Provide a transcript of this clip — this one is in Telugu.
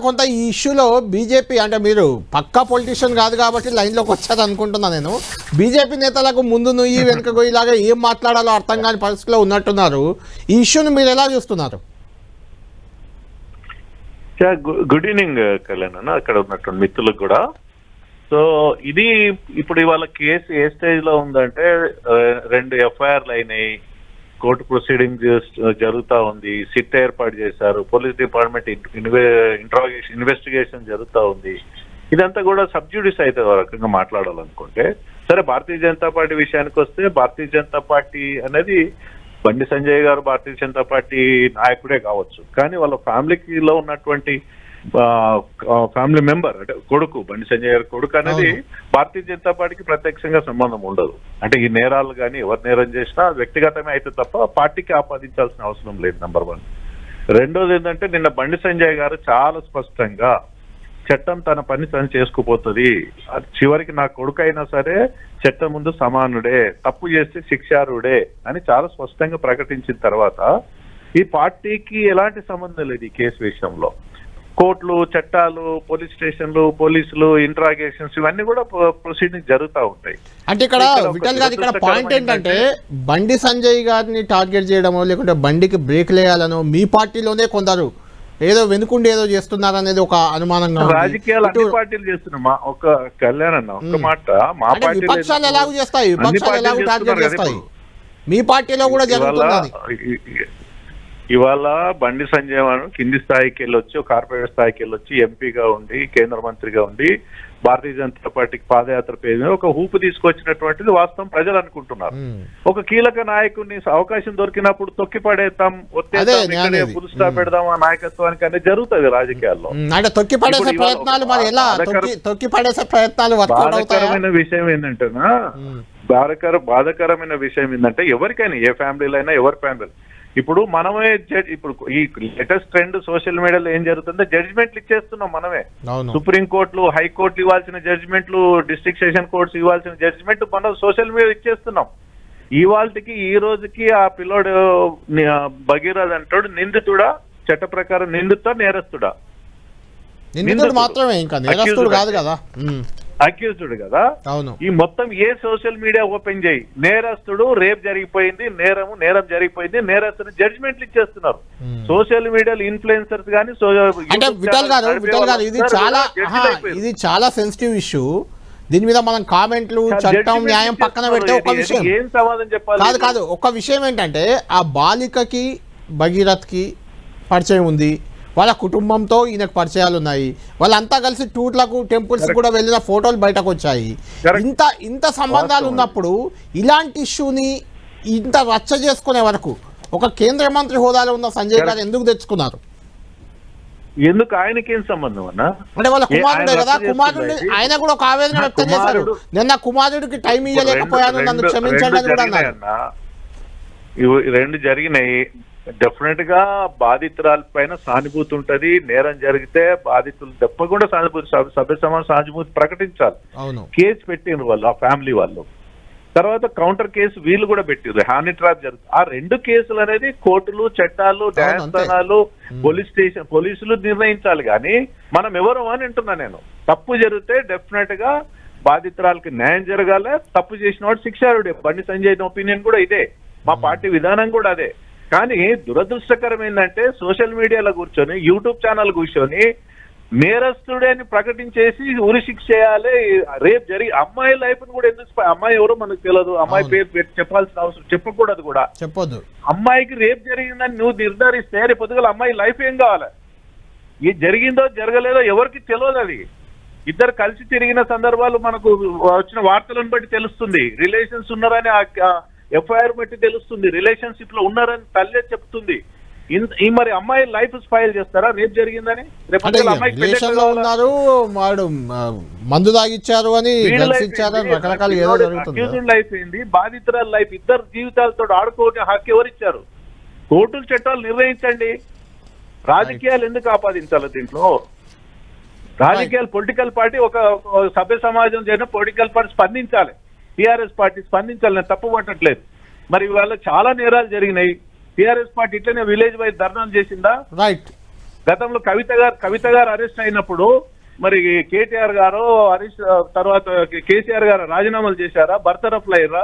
కొంత ఈ ఇష్యూలో బీజేపీ అంటే మీరు పక్కా పొలిటీషియన్ కాదు కాబట్టి లైన్లోకి వచ్చారు అనుకుంటున్నా నేను. బీజేపీ నేతలకు ముందు నుయ్యి వెనుక గొయ్యిలాగా ఏం మాట్లాడాలో అర్థం కాని పరిస్థితిలో ఉన్నట్టున్నారు. ఈ ఇష్యూని మీరు ఎలా చూస్తున్నారు? గుడ్ ఈవినింగ్ కళ్యాణ్ అన్న, అక్కడ ఉన్నటువంటి మిత్రులకు కూడా. సో ఇది ఇప్పుడు ఇవాళ కేసు ఏ స్టేజ్ లో ఉందంటే 2 ఎఫ్ఐఆర్లు అయినాయి, కోర్టు ప్రొసీడింగ్ జరుగుతూ ఉంది, సిట్ ఏర్పాటు చేశారు, పోలీస్ డిపార్ట్మెంట్ ఇన్వెస్టిగేషన్ జరుగుతూ ఉంది. ఇదంతా కూడా సబ్జ్యూడిస్ అయితే రకంగా మాట్లాడాలనుకుంటే సరే. భారతీయ జనతా పార్టీ విషయానికి వస్తే, భారతీయ జనతా పార్టీ అనేది బండి సంజయ్ గారు భారతీయ జనతా పార్టీ నాయకుడే కావచ్చు, కానీ వాళ్ళ ఫ్యామిలీలో ఉన్నటువంటి ఫ్యామిలీ మెంబర్ అంటే కొడుకు, బండి సంజయ్ గారి కొడుకు అనేది భారతీయ జనతా పార్టీకి ప్రత్యక్షంగా సంబంధం ఉండదు. అంటే ఈ నేరాలు కానీ ఎవరు నేరం చేసినా వ్యక్తిగతమే అయితే తప్ప పార్టీకి ఆపాదించాల్సిన అవసరం లేదు, నెంబర్ 1. రెండోది ఏంటంటే, నిన్న బండి సంజయ్ గారు చాలా స్పష్టంగా చట్టం తన పని తను చేసుకుపోతుంది, చివరికి నా కొడుకు అయినా సరే చట్టం ముందు సమానుడే, తప్పు చేస్తే శిక్షార్హుడే అని చాలా స్పష్టంగా ప్రకటించిన తర్వాత ఈ పార్టీకి ఎలాంటి సంబంధం లేదు ఈ కేసు విషయంలో. కోర్టులు, చట్టాలు, పోలీస్ స్టేషన్లు, పోలీసులు, ఇంట్రాగేషన్స్ ఇవన్నీ కూడా ప్రొసీడింగ్ జరుగుతూ ఉంటాయి. అంటే ఇక్కడ విఠల్ గారు, ఇక్కడ పాయింట్ ఏంటంటే బండి సంజయ్ గారిని టార్గెట్ చేయడమో లేకుంటే బండికి బ్రేక్ లేయాలనో మీ పార్టీలోనే కొందరు ఏదో వెనుకుండి ఏదో చేస్తున్నారు అనేది ఒక అనుమానంగా. రాజకీయాలు అన్ని పార్టీలు చేస్తున్నామా? ఒక కళ్యాణ్ అన్న ఒక మాట, మా పార్టీ విపక్షాలు ఎలాగూ చేస్తాయి, విపక్షాలు ఎలాగూ టార్గెట్ చేస్తాయి, మీ పార్టీలో కూడా జరుగుతుంది. ఇవాళ బండి సంజయ్ కింది స్థాయికి వెళ్ళొచ్చి, కార్పొరేట్ స్థాయికి వెళ్ళొచ్చి, ఎంపీగా ఉండి, కేంద్ర మంత్రిగా ఉండి, భారతీయ జనతా పార్టీకి పాదయాత్ర పేరు ఒక ఊపు తీసుకొచ్చినటువంటిది వాస్తవం, ప్రజలు అనుకుంటున్నారు. ఒక కీలక నాయకుడిని అవకాశం దొరికినప్పుడు తొక్కి పడేస్తాం, ఫుల్ స్టాప్ పెడదాం ఆ నాయకత్వానికి అనేది జరుగుతుంది రాజకీయాల్లో. బాధాకరమైన విషయం ఏంటంటేనా, బాధాకరమైన విషయం ఏంటంటే ఎవరికైనా, ఏ ఫ్యామిలీలో అయినా, ఎవరి ఫ్యామిలీ, ఇప్పుడు మనమే ఇప్పుడు ఈ లేటెస్ట్ ట్రెండ్ సోషల్ మీడియాలో ఏం జరుగుతుందో జడ్జిమెంట్లు ఇచ్చేస్తున్నాం మనమే. సుప్రీం కోర్టులు, హైకోర్టులు ఇవ్వాల్సిన జడ్జిమెంట్లు, డిస్ట్రిక్ట్ సెషన్ కోర్ట్స్ ఇవ్వాల్సిన జడ్జిమెంట్ మనం సోషల్ మీడియా ఇచ్చేస్తున్నాం. ఇవాళకి ఈ రోజుకి ఆ పిల్లోడు భగీరథ్ అంటాడు నిందితుడా, చట్ట ప్రకారం నిందితుడా నేరస్తుడా? నిందితుడు మాత్రమే, ఇంకా నేరస్తుడు కాదు కదా, అక్యూజ్డ్ కదా. ఈ మొత్తం ఏ సోషల్ మీడియా ఓపెన్ చేయి, నేరస్తుడు, రేప్ జరిగిపోయింది, నేరం జరిగిపోయింది, నేరస్తుడు జడ్జిమెంట్లు ఇచ్చేస్తున్నారు. సోషల్ మీడియాలో ఇన్ఫ్లుయెన్సర్స్ కానీ. అంటే విఠల్ గారు ఇది చాలా సెన్సిటివ్ ఇష్యూ. దీని మీద మనం కామెంట్లు, చట్టం, న్యాయం పక్కన పెడితే ఒక విషయం, ఏం సమాధానం చెప్పాలి? కాదు ఒక విషయం ఏంటంటే, ఆ బాలికకి భగీరథ్ కి పరిచయం ఉంది, వాళ్ళ కుటుంబంతో ఈయనకు పరిచయాలు ఉన్నాయి, వాళ్ళంతా కలిసి టూర్లకు, టెంపుల్స్ కూడా వెళ్ళిన ఫోటోలు బయటకు వచ్చాయి. ఇంత సంబంధాలు ఉన్నప్పుడు ఇలాంటి ఇష్యూని ఇంత రచ్చ చేసుకునే వరకు ఒక కేంద్ర మంత్రి హోదాలో ఉన్న సంజయ్ గారు ఎందుకు తెచ్చుకున్నారు? ఎందుకు? ఆయనకేం సంబంధం అన్న? అంటే వాళ్ళ కుమారుడే కదా, కుమారుడు ఆయన కూడా ఒక ఆవేదన వ్యక్తం చేశారు. నిన్న కుమారుడికి టైం ఇవ్వలేకపోయాను, నన్ను క్షమించండి అని కూడా అన్నారు. రెండు జరిగినాయి. డెఫినెట్ గా బాధితురాల పైన సానుభూతి ఉంటది. నేరం జరిగితే బాధితులు తప్పకుండా సానుభూతి, సభ్య సమాజ సానుభూతి ప్రకటించాలి. కేసు పెట్టిండ్రు వాళ్ళు, ఆ ఫ్యామిలీ వాళ్ళు. తర్వాత కౌంటర్ కేసు వీళ్ళు కూడా పెట్టిండ్రు, హ్యానీ ట్రాప్ జరుగుతుంది. ఆ 2 కేసులు అనేది కోర్టులు, చట్టాలు, న్యాయస్థానాలు, పోలీసులు నిర్ణయించాలి. కానీ మనం ఎవరు అని అంటున్నా నేను. తప్పు జరిగితే డెఫినెట్ గా బాధితురాలకి న్యాయం జరగాలి, తప్పు చేసిన వాడు శిక్షార్హుడే. బండి సంజయ్ ఒపీనియన్ కూడా ఇదే, మా పార్టీ విధానం కూడా అదే. కానీ దురదృష్టకరం ఏంటంటే, సోషల్ మీడియాలో కూర్చొని, యూట్యూబ్ ఛానల్ కూర్చొని నేరస్తుడే అని ప్రకటించేసి ఉరి శిక్ష చేయాలి. రేపు జరిగి అమ్మాయి లైఫ్ ను కూడా ఎందుకు, అమ్మాయి ఎవరో మనకు తెలియదు, అమ్మాయి పేరు చెప్పాల్సిన అవసరం, చెప్పకూడదు కూడా, చెప్పొద్దు. అమ్మాయికి రేపు జరిగిందని నువ్వు నిర్ధారిస్తే రేపు పొద్దుగల అమ్మాయి లైఫ్ ఏం కావాలి? ఇది జరిగిందో జరగలేదో ఎవరికి తెలియదు. అది ఇద్దరు కలిసి తిరిగిన సందర్భాలు మనకు వచ్చిన వార్తలను బట్టి తెలుస్తుంది. రిలేషన్స్ ఉన్నారని ఎఫ్ఐఆర్ బట్టి తెలుస్తుంది, రిలేషన్షిప్ లో ఉన్నారని తల్లే చెప్తుంది. మరి అమ్మాయి లైఫ్ స్పాయిల్ చేస్తారా రేపు జరిగిందని? రేపు ఉన్నారు, మందు తాగిచ్చారు అని లైఫ్ ఏంది, బాధితురాల లైఫ్, ఇద్దరు జీవితాలతో ఆడుకోవడం హక్కు ఎవరిచ్చారు? కోర్టులు, చట్టాలు నిర్ణయించండి. రాజకీయాలు ఎందుకు ఆపాదించాలి దీంట్లో? రాజకీయాలు, పొలిటికల్ పార్టీ, ఒక సభ్య సమాజం చేసిన పొలిటికల్ పార్టీ స్పందించాలి. టీఆర్ఎస్ పార్టీ స్పందించాలి, నేను తప్పు పట్టట్లేదు. మరి ఇవాళ చాలా నేరాలు జరిగినాయి. టీఆర్ఎస్ పార్టీ ఇట్లనే విలేజ్ వైజ్ ధర్నాలు చేసిందా? రైట్. గతంలో కవిత గారు అరెస్ట్ అయినప్పుడు మరి కేటీఆర్ గారు హరీష్ తర్వాత కేసీఆర్ గారు రాజీనామాలు చేశారా, బర్తరఫ్లు అయ్యారా?